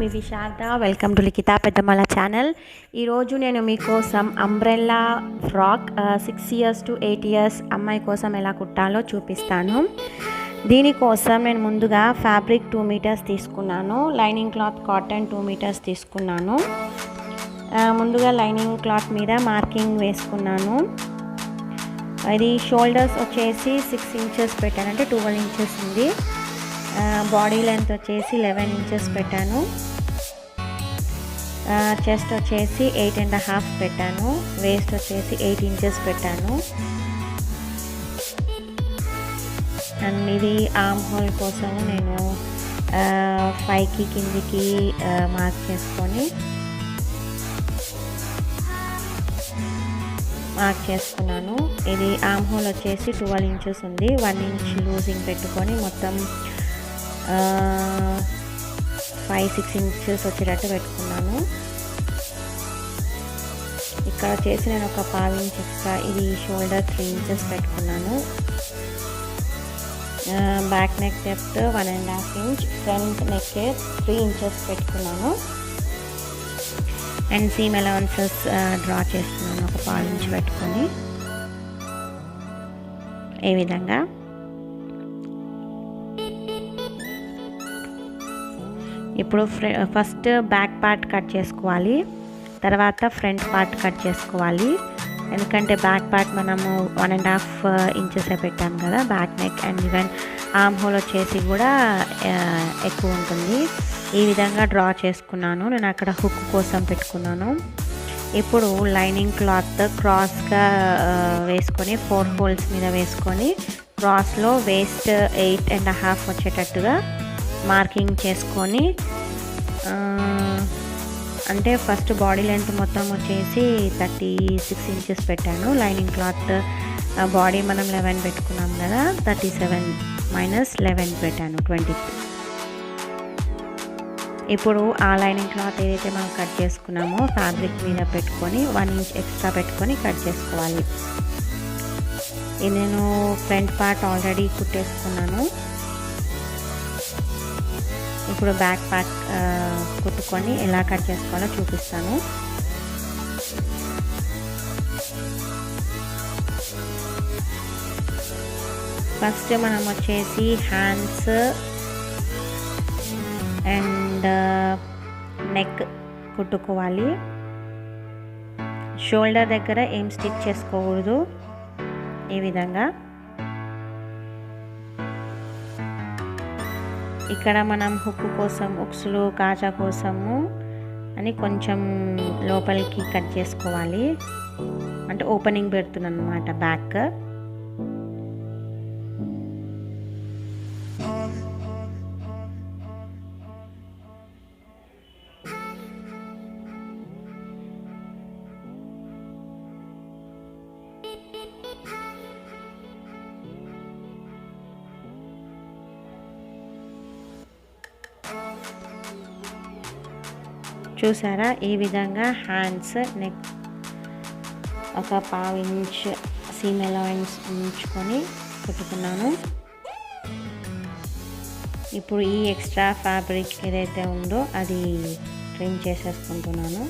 Me Visharada. Welcome to Likhitha పెద్దమ్మల channel. ఈరోజు నేను మీకోసం umbrella frock 6 years to 8 years అమ్మాయి కోసం ఎలా కుట్టాలో చూపిస్తాను. దీనికోసం నేను ముందుగా ఫ్యాబ్రిక్ 2 meters తీసుకున్నాను. లైనింగ్ క్లాత్ కాటన్ 2 meters తీసుకున్నాను. ముందుగా లైనింగ్ క్లాత్ మీద మార్కింగ్ వేసుకున్నాను. ఇది షోల్డర్స్ వచ్చేసి 6 inches పెట్టాను, అంటే 12 inches ఉంది. బాడీ లెంత్ వచ్చేసి 11 inches పెట్టాను. చెస్ట్ వచ్చేసి 8.5 పెట్టాను. వేస్ట్ వచ్చేసి 8 inches పెట్టాను. అండ్ ఇది ఆర్మ్ హోల్ కోసం నేను 5కి కిందికి మార్క్ చేసుకున్నాను. ఇది ఆర్మ్ హోల్ వచ్చేసి 12 inches ఉంది. 1 inch లూజింగ్ పెట్టుకొని మొత్తం 5-6 inches వచ్చేటట్టు పెట్టుకున్నాను. ఇక్కడ వచ్చేసి నేను ఒక 1/2 inch ఎక్స్ట్రా, ఇది షోల్డర్ 3 inches పెట్టుకున్నాను. Back neck depth 1.5 inch, front neck 3 inches పెట్టుకున్నాను. అండ్ సీమ్ అలవెన్సెస్ డ్రా చేస్తున్నాను ఒక 1/4 inch పెట్టుకొని. ఈ విధంగా ఇప్పుడు ఫస్ట్ బ్యాక్ పార్ట్ కట్ చేసుకోవాలి, తర్వాత ఫ్రంట్ పార్ట్ కట్ చేసుకోవాలి. ఎందుకంటే బ్యాక్ పార్ట్ మనము 1.5 inches పెట్టాము కదా back neck. And even arm whole వచ్చేసి కూడా ఎక్కువ ఉంటుంది. ఈ విధంగా డ్రా చేసుకున్నాను. నేను అక్కడ హుక్ కోసం పెట్టుకున్నాను. ఇప్పుడు లైనింగ్ క్లాత్ క్రాస్గా వేసుకొని 4 folds మీద వేసుకొని క్రాస్లో వేస్ట్ 8.5 వచ్చేటట్టుగా మార్కింగ్ చేసుకొని, అంటే ఫస్ట్ బాడీ లెంత్ మొత్తం వచ్చేసి 36 inches పెట్టాను. లైనింగ్ క్లాత్ బాడీ మనం 11 పెట్టుకున్నాం కదా, 37 - 11 పెట్టాను, 23. ఇప్పుడు ఆ లైనింగ్ క్లాత్ ఏదైతే మనం కట్ చేసుకున్నామో ఫ్యాబ్రిక్ మీద పెట్టుకొని 1 inch ఎక్స్ట్రా పెట్టుకొని కట్ చేసుకోవాలి. ఇది నేను ఫ్రంట్ పార్ట్ ఆల్రెడీ కుట్టేసుకున్నాను. ఇప్పుడు బ్యాక్ పార్ట్ కుట్టుకొని ఎలా కట్ చేసుకోవాలో చూపిస్తాను. ఫస్ట్ మనం వచ్చేసి హ్యాండ్స్ అండ్ నెక్ కుట్టుకోవాలి. షోల్డర్ దగ్గర ఏం స్టిచ్ చేసుకోకూడదు. ఈ విధంగా ఇక్కడ మనం హుక్ కోసం, ఉక్సులు కాజా కోసము అని కొంచెం లోపలికి కట్ చేసుకోవాలి, అంటే ఓపెనింగ్ పెడుతున్నాను అన్నమాట బ్యాక్. చూసారా, ఈ విధంగా హ్యాండ్స్ నెక్ ఒక 1/2 inch సీమ్ అలవెన్స్ ఉంచుకొని కుట్టుకున్నాను. ఇప్పుడు ఈ ఎక్స్ట్రా ఫ్యాబ్రిక్ ఏదైతే ఉందో అది ట్రిమ్ చేసేసుకుంటున్నాను.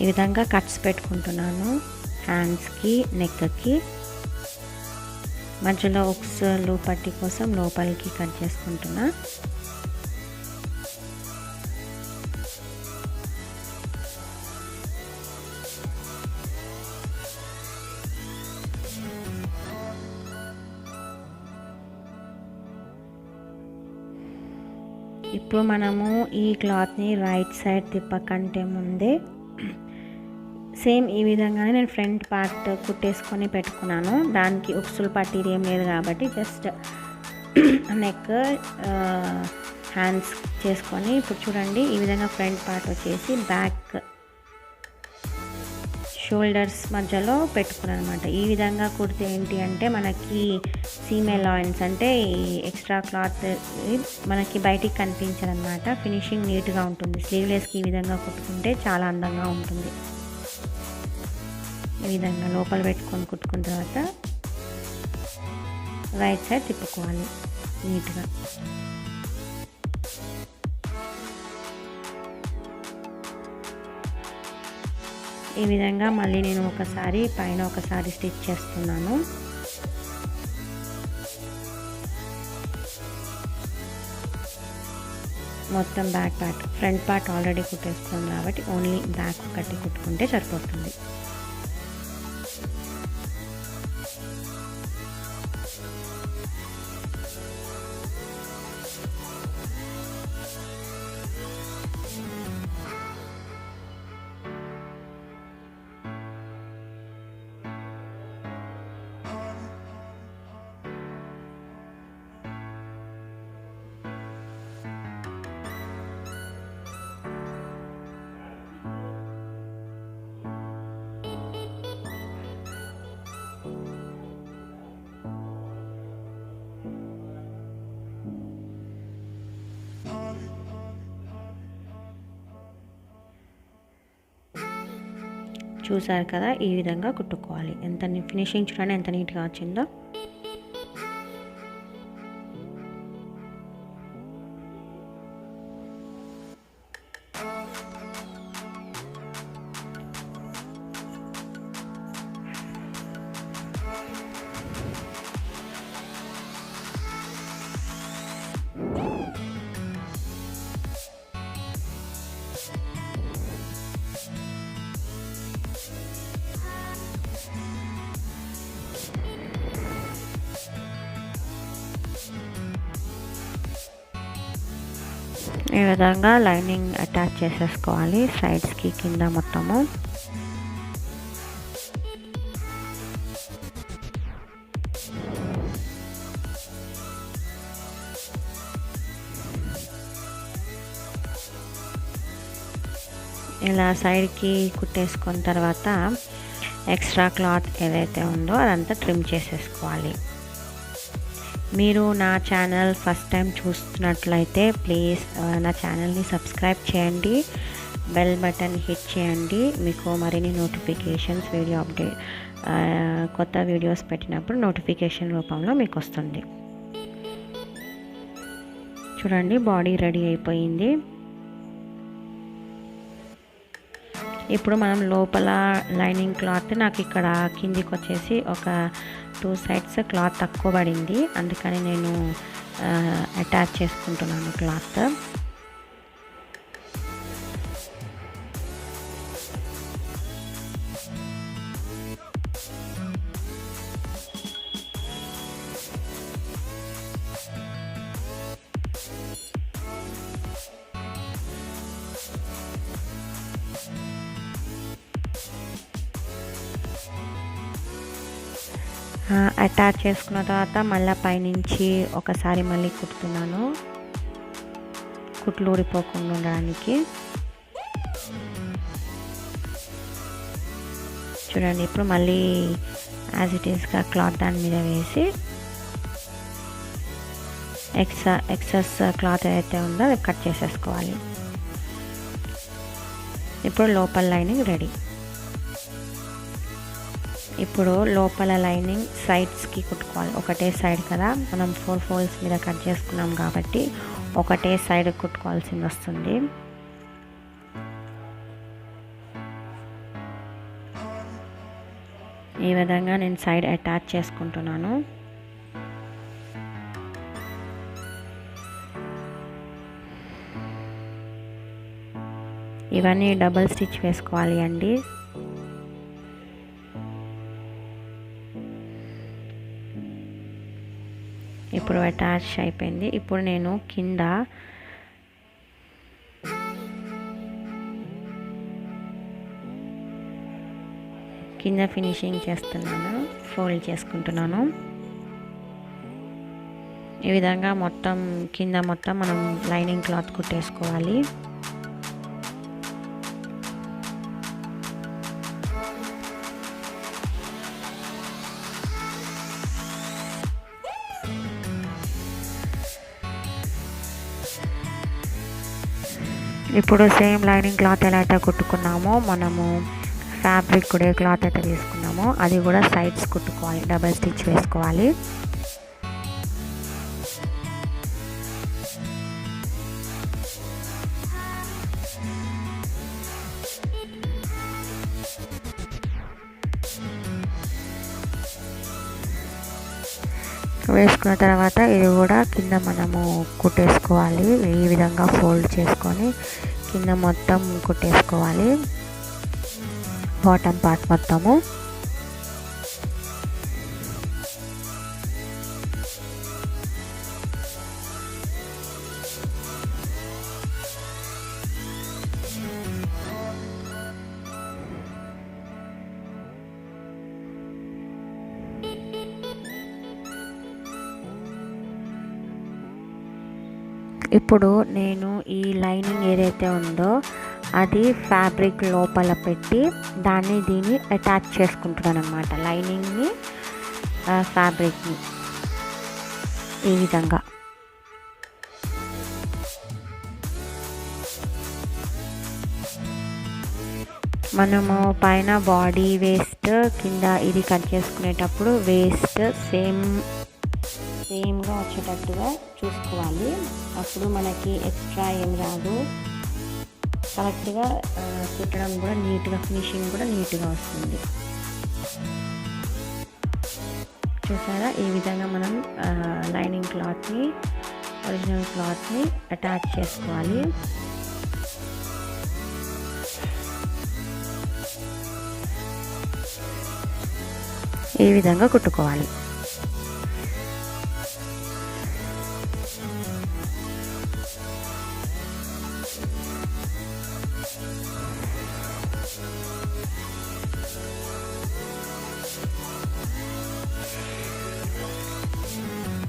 ఈ విధంగా కట్స్ పెట్టుకుంటున్నాను హ్యాండ్స్కి, నెక్కి. మధ్యలో ఉక్సులు పట్టి కోసం లోపలికి కట్ చేసుకుంటున్నా. ఇప్పుడు మనము ఈ క్లాత్ని రైట్ సైడ్ తిప్పకంటే ముందే సేమ్ ఈ విధంగానే నేను ఫ్రంట్ పార్ట్ కుట్టేసుకొని పెట్టుకున్నాను. దానికి ఉక్సులు పట్టీది ఏం లేదు కాబట్టి జస్ట్ నెక్ హ్యాండ్స్ చేసుకొని ఇప్పుడు చూడండి ఈ విధంగా ఫ్రంట్ పార్ట్ వచ్చేసి బ్యాక్ షోల్డర్స్ మధ్యలో పెట్టుకున్నాను అనమాట. ఈ విధంగా కుడితే ఏంటి అంటే మనకి సీమ్ అలవెన్స్ అంటే ఈ ఎక్స్ట్రా క్లాత్ మనకి బయటికి కనిపించదు అనమాట. ఫినిషింగ్ నీట్గా ఉంటుంది. స్లీవ్లెస్కి ఈ విధంగా కుట్టుకుంటే చాలా అందంగా ఉంటుంది. ఈ విధంగా లోపల పెట్టుకొని కుట్టుకున్న తర్వాత రైట్ సైడ్ తిప్పుకోవాలి నీట్గా. ఈ విధంగా మళ్ళీ నేను ఒకసారి పైన ఒకసారి స్టిచ్ చేస్తున్నాను. మొత్తం back part, front part already కుట్టేసుకున్నాం కాబట్టి ఓన్లీ బ్యాక్ కట్టి కుట్టుకుంటే సరిపోతుంది. చూసారు కదా, ఈ విధంగా కుట్టుకోవాలి. ఎంత ఫినిషింగ్ చూడండి ఎంత నీట్గా వచ్చిందో. ఈ విధంగా లైనింగ్ అటాచ్ చేసేసుకోవాలి సైడ్స్కి, కింద మొత్తము. ఇలా సైడ్కి కుట్టేసుకున్న తర్వాత ఎక్స్ట్రా క్లాత్ ఏదైతే ఉందో అదంతా ట్రిమ్ చేసేసుకోవాలి. మీరు నా ఛానల్ ఫస్ట్ టైం చూస్తున్నట్లయితే ప్లీజ్ నా ఛానల్ని సబ్స్క్రైబ్ చేయండి, బెల్ బటన్ హిట్ చేయండి. మీకు మరిన్ని నోటిఫికేషన్స్, వీడియో అప్డేట్, కొత్త వీడియోస్ పెట్టినప్పుడు నోటిఫికేషన్ రూపంలో మీకు వస్తుంది. చూడండి, బాడీ రెడీ అయిపోయింది. ఇప్పుడు మనం లోపల లైనింగ్ క్లాత్, నాకు ఇక్కడ కిందికి వచ్చేసి ఒక 2 సైడ్స్ క్లాత్ తక్కువ పడింది, అందుకని నేను అటాచ్ చేసుకుంటున్నాను క్లాత్. అటాచ్ చేసుకున్న తర్వాత మళ్ళీ పైనుంచి ఒకసారి మళ్ళీ కుడుతున్నాను, కుట్లు ఊడిపోకుండా ఉండడానికి. చూడండి, ఇప్పుడు మళ్ళీ యాజ్ ఇట్ ఈస్గా క్లాత్ దాని మీద వేసి ఎక్సెస్ క్లాత్ ఏదైతే ఉందో అది కట్ చేసేసుకోవాలి. ఇప్పుడు లోపల లైనింగ్ రెడీ. ఇప్పుడు లోపల లైనింగ్ సైడ్స్కి కుట్టుకోవాలి. ఒకటే సైడ్ కదా, మనం 4 ఫోల్డ్స్ మీద కట్ చేసుకున్నాం కాబట్టి ఒకటే సైడ్ కుట్టుకోవాల్సింది వస్తుంది. ఈ విధంగా నేను సైడ్ అటాచ్ చేసుకుంటున్నాను. ఇవన్నీ డబుల్ స్టిచ్ వేసుకోవాలి అండి. ఇప్పుడు అటాచ్ అయిపోయింది. ఇప్పుడు నేను కింద ఫినిషింగ్ చేస్తున్నాను, ఫోల్డ్ చేసుకుంటున్నాను. ఈ విధంగా మొత్తం కింద మొత్తం మనం లైనింగ్ క్లాత్ కుట్టేసుకోవాలి. ఇప్పుడు సేమ్ లైనింగ్ క్లాత్ ఎలా అయితే కుట్టుకున్నామో మనము ఫ్యాబ్రిక్ కూడా క్లాత్ అయితే తీసుకున్నామో అది కూడా సైడ్స్ కుట్టుకోవాలి, డబల్ స్టిచ్ వేసుకోవాలి. వేసుకున్న తర్వాత ఇది కూడా కింద మనము కుట్టేసుకోవాలి. ఈ విధంగా ఫోల్డ్ చేసుకొని కింద మొత్తం కుట్టేసుకోవాలి, బాటమ్ పార్ట్ మొత్తము. ఇప్పుడు నేను ఈ లైనింగ్ ఏదైతే ఉందో అది ఫ్యాబ్రిక్ లోపల పెట్టి దీన్ని అటాచ్ చేసుకుంటున్నాను అన్నమాట. లైనింగ్ని ఫ్యాబ్రిక్ని ఈ విధంగా. మనము పైన బాడీ వేస్ట్ కింద ఇది కట్ చేసుకునేటప్పుడు వేస్ట్ సేమ్గా వచ్చేటట్టుగా చూసుకోవాలి. అప్పుడు మనకి ఎక్స్ట్రా ఏం రాదు, కరెక్ట్గా కుట్టడం కూడా నీట్గా, ఫినిషింగ్ కూడా నీట్గా వస్తుంది. చూసారా, ఈ విధంగా మనం లైనింగ్ క్లాత్ని, ఒరిజినల్ క్లాత్ని అటాచ్ చేసుకోవాలి. ఈ విధంగా కుట్టుకోవాలి.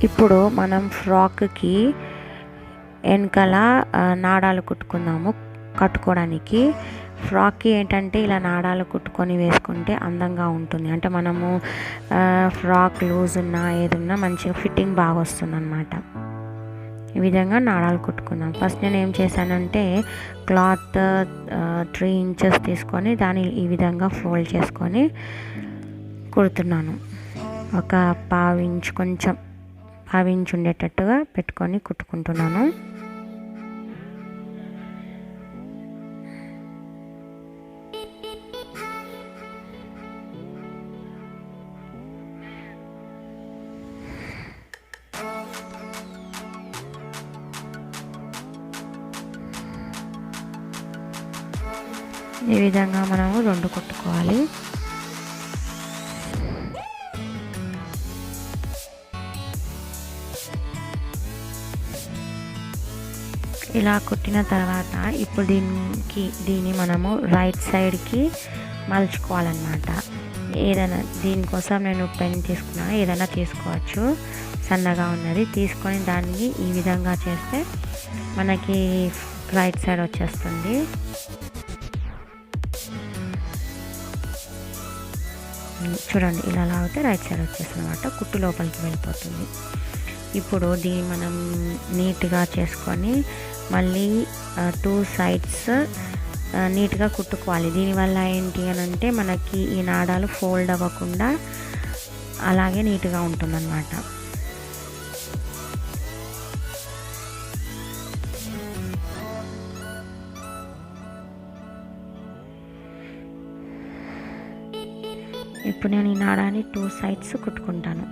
ఇప్పుడు మనం ఫ్రాక్కి వెనకాల నాడాలు కట్టుకోవడానికి. ఫ్రాక్కి ఏంటంటే ఇలా నాడాలు కుట్టుకొని వేసుకుంటే అందంగా ఉంటుంది. అంటే మనము ఫ్రాక్ లూజ్ ఉన్నా ఏదున్నా మంచిగా ఫిట్టింగ్ బాగా వస్తుంది అన్నమాట. ఈ విధంగా నాడాలు కుట్టుకుందాం. ఫస్ట్ నేను ఏం చేశానంటే క్లాత్ 3 ఇంచెస్ తీసుకొని దాన్ని ఈ విధంగా ఫోల్డ్ చేసుకొని కుడుతున్నాను. ఒక కొంచెం 1/2 ఇంచ్ ఉండేటట్టుగా పెట్టుకొని కుట్టుకుంటున్నాను. ఈ విధంగా మనము 2 కుట్టుకోవాలి. ఇలా కుట్టిన తర్వాత ఇప్పుడు దీన్ని మనము రైట్ సైడ్కి మలుచుకోవాలన్నమాట. ఏదైనా దీనికోసం నేను పెన్ తీసుకున్నాను, ఏదైనా తీసుకోవచ్చు. సన్నగా ఉన్నది తీసుకొని దాన్ని ఈ విధంగా చేస్తే మనకి రైట్ సైడ్ వచ్చేస్తుంది. చూడండి, ఇలా లాగితే రైట్ సైడ్ వచ్చేస్తుంది అన్నమాట. కుట్టు లోపలికి వెళ్ళిపోతుంది. ఇప్పుడు దీన్ని మనం నీట్గా చేసుకొని మళ్ళీ 2 సైడ్స్ నీట్గా కుట్టుకోవాలి. దీనివల్ల ఏంటి అని అంటే మనకి ఈ నాడాలు ఫోల్డ్ అవ్వకుండా అలాగే నీట్గా ఉంటుందన్నమాట. ఇప్పుడు నేను ఈ నాడాన్ని 2 సైడ్స్ కుట్టుకుంటాను.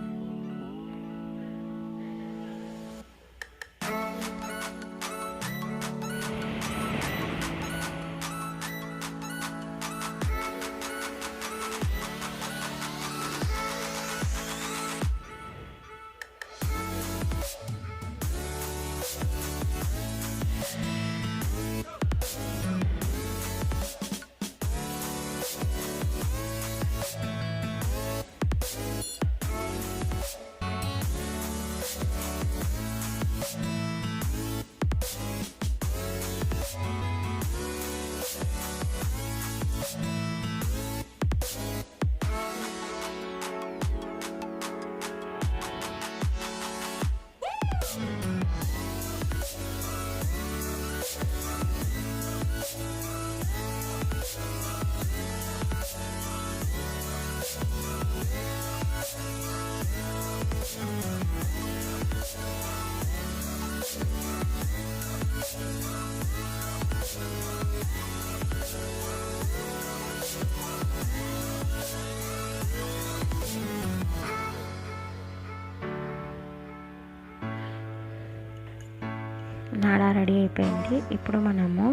రెడీ అయిపోయింది. ఇప్పుడు మనము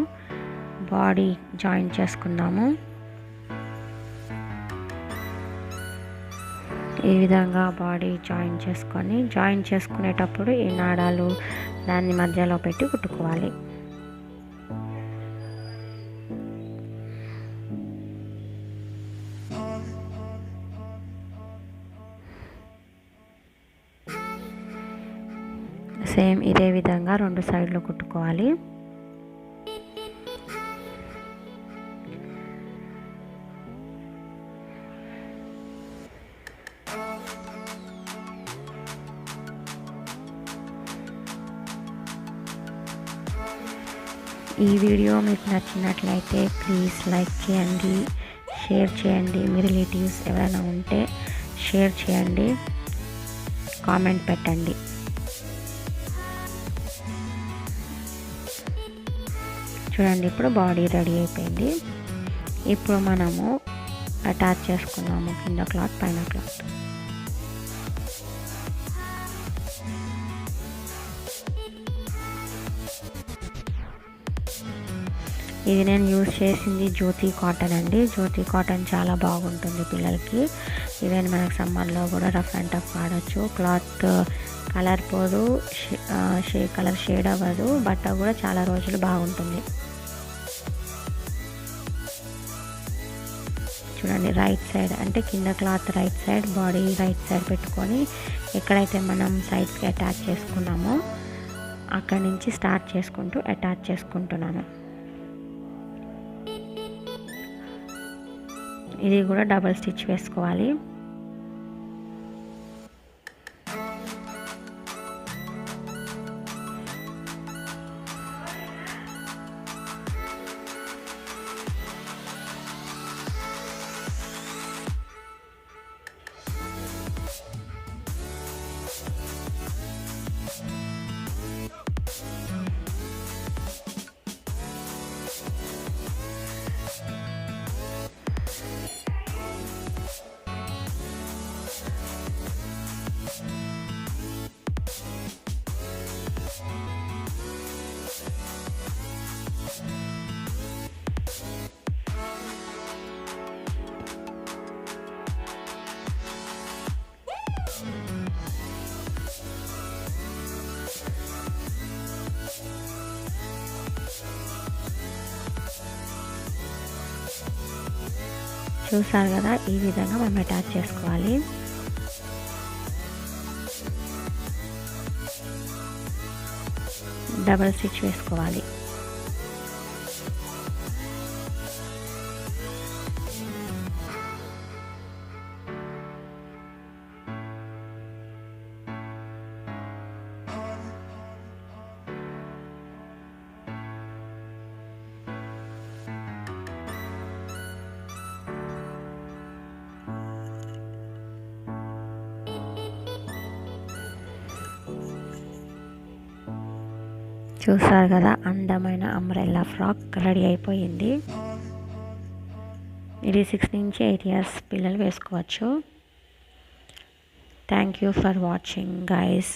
బాడీ జాయిన్ చేసుకుందాము. ఈ విధంగా బాడీ జాయిన్ చేసుకునేటప్పుడు ఈ నాడాలు దాన్ని మధ్యలో పెట్టి కుట్టుకోవాలి. సేమ్ ఇదే విధంగా 2 సైడ్లు కుట్టుకోవాలి. ఈ వీడియో మీకు నచ్చినట్లయితే ప్లీజ్ లైక్ చేయండి, షేర్ చేయండి. మీ రిలేటివ్స్ ఎవరైనా ఉంటే షేర్ చేయండి, కామెంట్ పెట్టండి. చూడండి, ఇప్పుడు బాడీ రెడీ అయిపోయింది. ఇప్పుడు మనము అటాచ్ చేసుకున్నాము, కింద క్లాత్ పైన క్లాత్. ఇది నేను యూజ్ చేసింది జ్యోతి కాటన్ అండి. జ్యోతి కాటన్ చాలా బాగుంటుంది పిల్లలకి. ఈవెన్ మనకు సమ్మర్లో కూడా రఫ్ అండ్ టఫ్ వాడచ్చు. క్లాత్ కలర్ పోదు, కలర్ షేడ్ అవ్వదు, బట్ట కూడా చాలా రోజులు బాగుంటుంది. చూడండి, రైట్ సైడ్ అంటే కింద cloth right side, body right side పెట్టుకొని ఎక్కడైతే మనం సైడ్స్కి అటాచ్ చేసుకున్నామో అక్కడి నుంచి స్టార్ట్ చేసుకుంటూ అటాచ్ చేసుకుంటున్నాను. ఇది కూడా డబల్ స్టిచ్ వేసుకోవాలి. చూసారు కదా, ఈ విధంగా మనం అటాచ్ చేసుకోవాలి. డబల్ స్టిచ్ వేసుకోవాలి. చూసారు కదా, అందమైన అంబ్రెల్లా ఫ్రాక్ రెడీ అయిపోయింది. ఇది 6 నుంచి 8 ఇయర్స్ పిల్లలు వేసుకోవచ్చు. Thank you for watching guys.